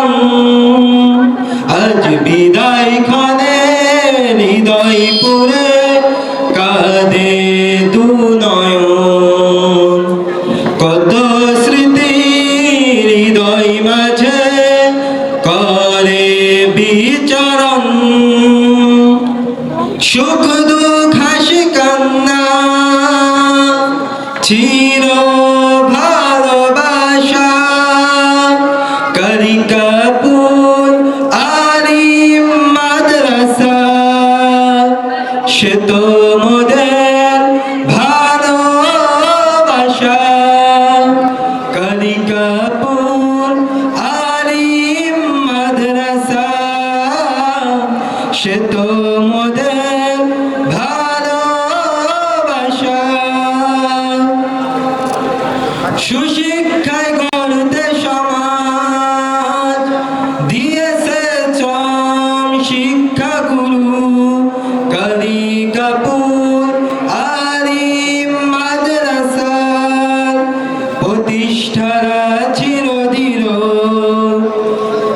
চরণ আজ বিদায় ক্ষণে হৃদয় পুরে কাঁদে দু নয়ন কত স্মৃতি হৃদয় মাঝে করে বিচরণ সুখ দুঃখ হাসি কান্না চির ভালোবাসা করি কাপুর আলিম মাদ্রাসা সে তো মোদের ভালোবাসা করি কাপুর আলিম মাদ্রাসা সে তো মোদের ভালোবাসা সুশিক্ষায় গড়তে সমাজ দিয়েছে চম শিক্ষা গুরু করি কাপুর আলিম মাদ্রাসার প্রতিষ্ঠারা চিরদৃঢ়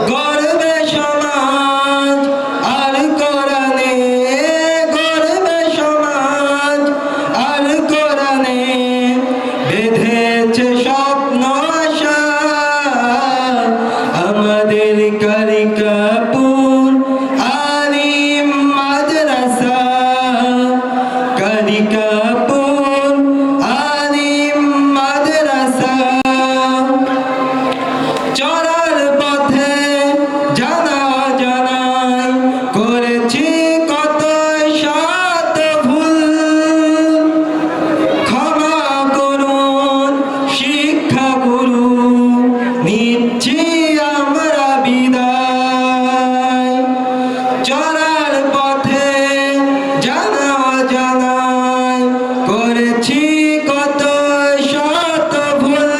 গর্বে সমাজ আর কোরআনে গর্বে সমাজ আর কোরআনে বেঁধেছে স্বপ্ন আশা আমাদের করি কাপুর আলিম মাদ্রাসা করি কাপুর আলিম মাদ্রাসা চলার পথে জানা জানাই করেছি কত শত ভুল ক্ষমা করুন শিক্ষা গুরু নিচ্ছি আমরা বিদায় চলার পথে জানা জানাই করেছি কত শত ভুল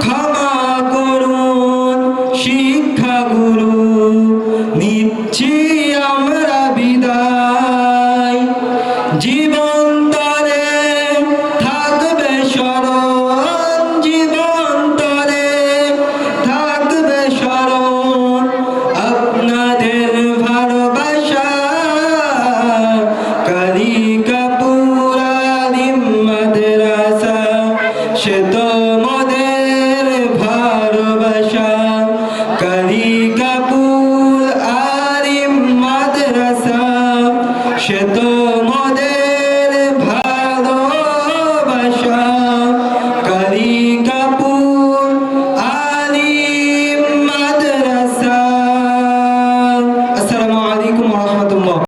ক্ষমা করুন শিক্ষা গুরু নিচ্ছি আমরা বিদায় জীবন তরে থাকবে স্মরণ জীবন তরে থাকবে স্মরণ